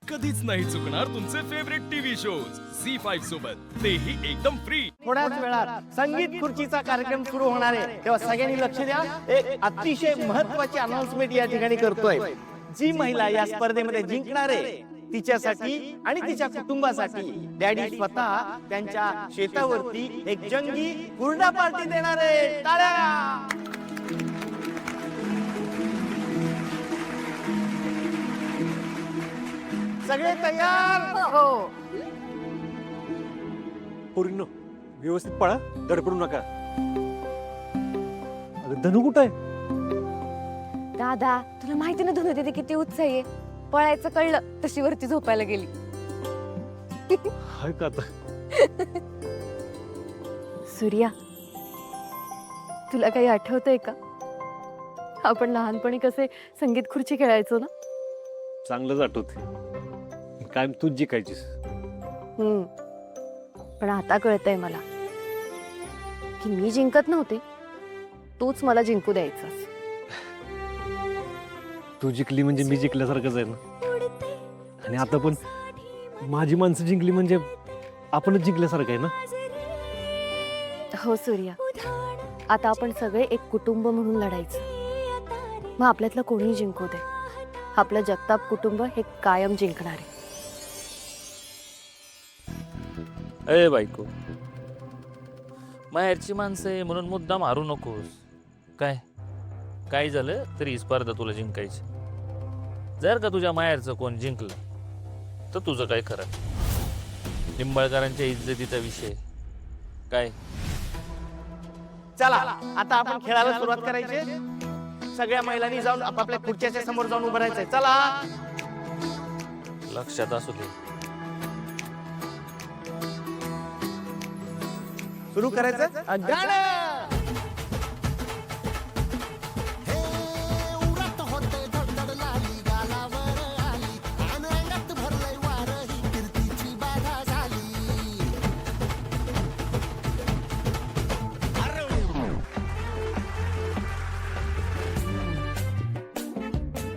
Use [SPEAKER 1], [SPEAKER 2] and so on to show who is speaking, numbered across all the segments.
[SPEAKER 1] कधीच नाही चुकणार तुमचे फेवरेट टीव्ही शोज झी5 सोबत, तेही एकदम फ्री.
[SPEAKER 2] थोड्याच वेळात संगीत खुर्चीचा कार्यक्रम सुरू होणार आहे, तेव्हा सगळ्यांनी लक्ष द्या. एक अतिशय महत्त्वाची अनाउन्समेंट या ठिकाणी करतोय. जी महिला या स्पर्धेमध्ये जिंकणार आहे तिच्यासाठी आणि तिच्या कुटुंबासाठी डॅडी स्वतः त्यांच्या शेतावरती एक जंगी हुरडा पार्टी देणार आहे. टाळ्या. सगळे तयार?
[SPEAKER 3] हो.
[SPEAKER 4] पोरींनो, व्यवस्थित पळा, धडपडू नका. अगं धनू कुठं आहे?
[SPEAKER 3] दादा, तुला माहिती ना धनु दीदी किती उत्साही आहे. पळायचं कळलं तशी वरती झोपायला गेली.
[SPEAKER 4] हाय का आता?
[SPEAKER 3] सूर्या, तुला काही आठवतंय का? आपण लहानपणी कसे संगीत खुर्ची खेळायचो ना.
[SPEAKER 4] चांगलंच आठवते. कायम तूच जिंकायचीस.
[SPEAKER 3] पण आता कळतंय मला की मी जिंकत नव्हते, तूच मला जिंकू द्यायचास.
[SPEAKER 4] तू जिंकली म्हणजे मी जिंकल्यासारखंच आहे ना. आणि आता पण माझी माणसं जिंकली म्हणजे आपणच जिंकल्यासारखं आहे ना.
[SPEAKER 3] हो सूर्या, आता आपण सगळे एक कुटुंब म्हणून लढायचं. मग आपल्यातलं कोणीही जिंकू दे, आपलं जगताप कुटुंब हे कायम जिंकणार आहे.
[SPEAKER 5] अरे बायको, माहेरची माणसं आहे म्हणून मुद्दाम हारू नकोस. काय झालं तरी ही स्पर्धा तुला जिंकायची. जर का तुझ्या माहेरचं कोण जिंकलं तर तुझं काय खरं. निंबाळकरांच्या इज्जतीचा विषय काय.
[SPEAKER 2] चला आता आपण खेळायला सुरुवात करायची. सगळ्या महिलांनी जाऊन आपापल्या खुर्च्याच्या समोर जाऊन उभं राहायचंय. चला.
[SPEAKER 5] लक्षात असू दे.
[SPEAKER 2] सुरू करायचं. गाणं.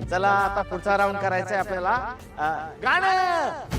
[SPEAKER 2] चला आता पुढचा राऊंड करायचा आहे आपल्याला. गाणं.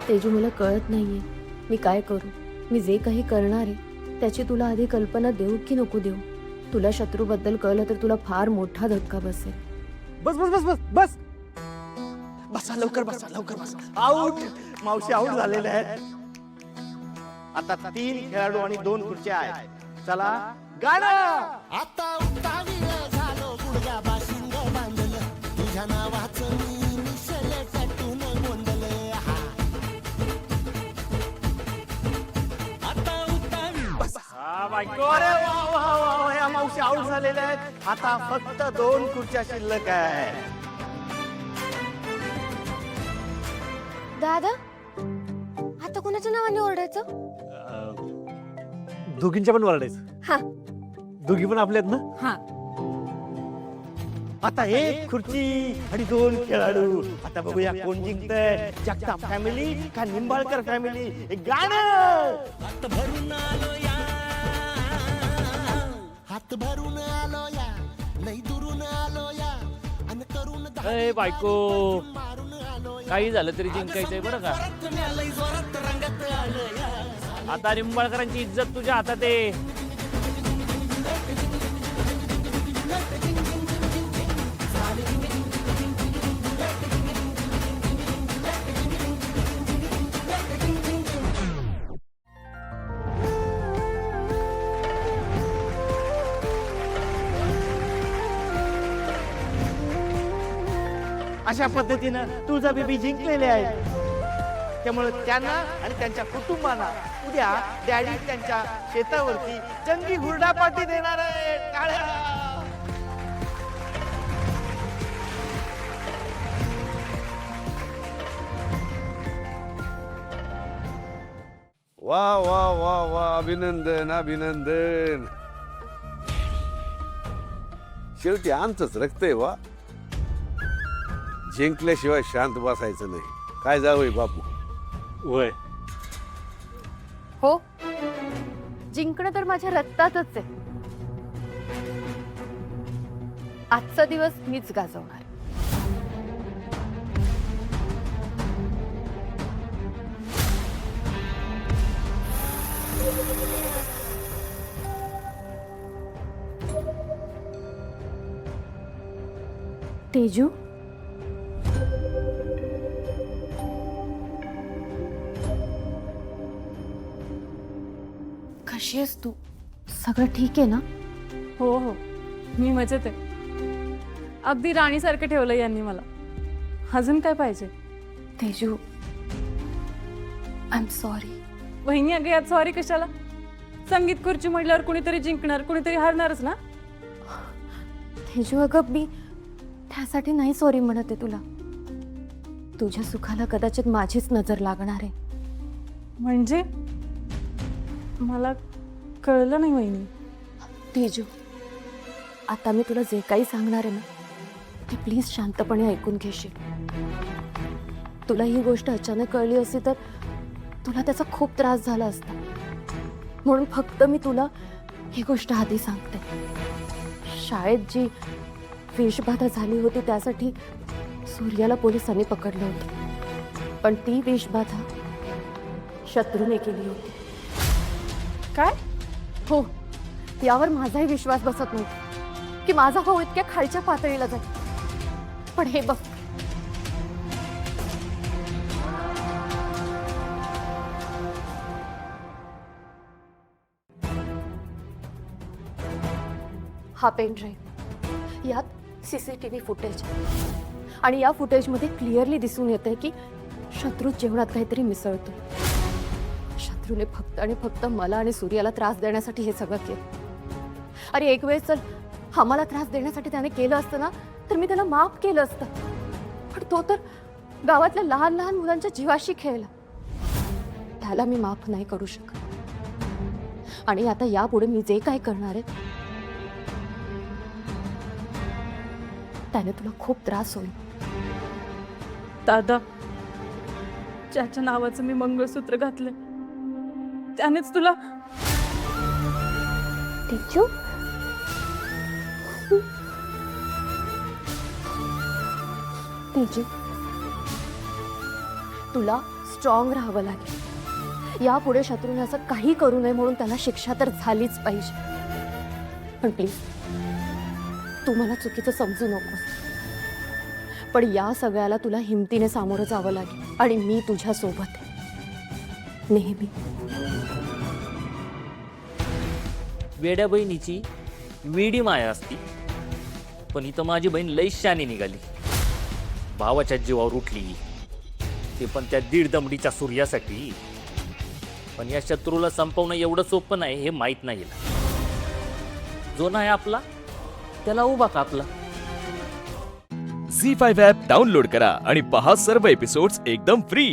[SPEAKER 3] तेजू, मला कळत नाहीये मी काय करू. मी जे काही करणार आहे त्याची तुला आधी कल्पना देऊ की नको देऊ. तुला शत्रूबद्दल कळलं तर तुला फार मोठा धक्का बसेल.
[SPEAKER 2] बस बस बस बस बस बसा. लवकर बसा, लवकर बसा. आउट. मावशी आउट झालेल्या आहेत. आता 3 खेळाडू आणि 2 खुर्च्या आहेत. चला गाणं.
[SPEAKER 6] आता उतावीळ झालो, गुडघा बाशिंग बांधलं, तुझ्या नावाचं मी मिशल टटून गोंधलं. आता उतावीळ.
[SPEAKER 2] अरे वा वा वा, या मावशी आउट झालेल्या आहेत. आता फक्त 2 खुर्च्या शिल्लक आहे.
[SPEAKER 3] दादा, आता कोणाच्या नावाने ओरडायचं?
[SPEAKER 4] दोघींच्या पण वरडायचं.
[SPEAKER 3] हा.
[SPEAKER 4] दोघी पण आपल्यात ना.
[SPEAKER 3] हा.
[SPEAKER 2] आता 1 खुर्ची आणि 2 खेळाडू. आता बघूया कोण जिंकतंय. जगताप फॅमिली का निंबाळकर फॅमिली. गाणं.
[SPEAKER 6] हात भरून आलो या, हात भरून आलो या, लई दुरून आलो या, अन करून
[SPEAKER 5] अरे बायको,
[SPEAKER 6] मारून आलो या.
[SPEAKER 5] काही झालं तरी जिंकायचंय बरं का.
[SPEAKER 6] लई जोरात रंगात आलो या.
[SPEAKER 5] आता निंबाळकरांची इज्जत तुझ्या हातात आहे.
[SPEAKER 2] अशा पद्धतीनं तुझा बेबी जिंकलेले आहे. त्यामुळे त्यांना आणि त्यांच्या कुटुंबाला उद्या डॅडी त्यांच्या शेतावरती जंगी हुरडा पार्टी देणार आहे. टाळ्या.
[SPEAKER 7] वा वा वा वा, अभिनंदन अभिनंदन. शेवटी आमचंच रक्त आहे वा. जिंकल्याशिवाय शांत बसायचं नाही. काय जावंय बापू.
[SPEAKER 4] वय
[SPEAKER 3] हो, जिंकणं तर माझ्या रक्तातच आहे. आजचा दिवस मीच गाजवणार. तेजू, कशी आहेस तू? सगळं ठीक आहे ना?
[SPEAKER 8] हो हो, मी मजेत आहे. अगदी राणीसारखं ठेवलं यांनी मला. अजून काय पाहिजे?
[SPEAKER 3] Teju, I am sorry.
[SPEAKER 8] वहिनी अगं यात सॉरी कशाला? संगीत खुर्ची म्हटल्यावर कुणीतरी जिंकणार कुणीतरी हारणारच ना.
[SPEAKER 3] तेजू, अगं मी त्यासाठी नाही सॉरी म्हणते तुला. तुझ्या सुखाला कदाचित माझीच नजर लागणार आहे.
[SPEAKER 8] म्हणजे मला कळलं नाही वहिनी.
[SPEAKER 3] तेजू, आता मी तुला जे काही सांगणार आहे ना ते प्लीज शांतपणे ऐकून घेशील. तुला ही गोष्ट अचानक कळली असती तर तुला त्याचा खूप त्रास झाला असता. म्हणून फक्त मी तुला ही गोष्ट आधी सांगते. शाळेत जी विषबाधा झाली होती त्यासाठी सूर्याला पोलिसांनी पकडलं होतं. पण ती विषबाधा शत्रूने केली होती.
[SPEAKER 8] काय?
[SPEAKER 3] हो, यावर माझाही विश्वास बसत नव्हता की माझा भाऊ इतक्या खालच्या पातळीला जाईल. पण हे बघ, हा पेन ड्राईव्ह, यात CCTV फुटेज आणि या फुटेजमध्ये क्लिअरली दिसून येतंय की शत्रू जेवणात काहीतरी मिसळतो. शत्रूने फक्त आणि फक्त मला आणि सूर्याला त्रास देण्यासाठी हे सगळं केलं. अरे एक वेळेस चल आम्हाला त्रास देण्यासाठी त्याने केलं असतं ना तर मी त्याला माफ केलं असतं. पण तो तर गावातल्या लहान लहान मुलांच्या जीवाशी खेळला. त्याला मी माफ नाही करू शकत. आणि आता यापुढे मी जे काय करणार आहे त्याने तुला खूप त्रास होईल.
[SPEAKER 8] दादा, ज्याच्या नावाचं मी मंगळसूत्र घातलं त्यानेच तुला.
[SPEAKER 3] तेजू, तेजू, तुला स्ट्रॉंग राहावं लागेल. यापुढे शत्रूने असं काही करू नये म्हणून त्याला शिक्षा तर झालीच पाहिजे. पण प्लीज तू मला चुकीचं समजू नकोस. पण या सगळ्याला तुला हिमतीने सामोरं जावं लागेल आणि मी तुझ्या सोबत आहे नेहमी.
[SPEAKER 5] वेड्या बहिणीची वेडी माया असती, पण इथं माझी बहीण लई शानी निघाली. भावाच्या जीवावर उठली, ते पण त्या दीड दमडीच्या सूर्यासाठी. पण या शत्रूला संपवणं एवढं सोपं नाही हे माहीत नाही. जो नाही आपला त्याला उभा कापला.
[SPEAKER 1] झी5 ॲप डाउनलोड करा आणि पहा सर्व एपिसोड्स एकदम फ्री.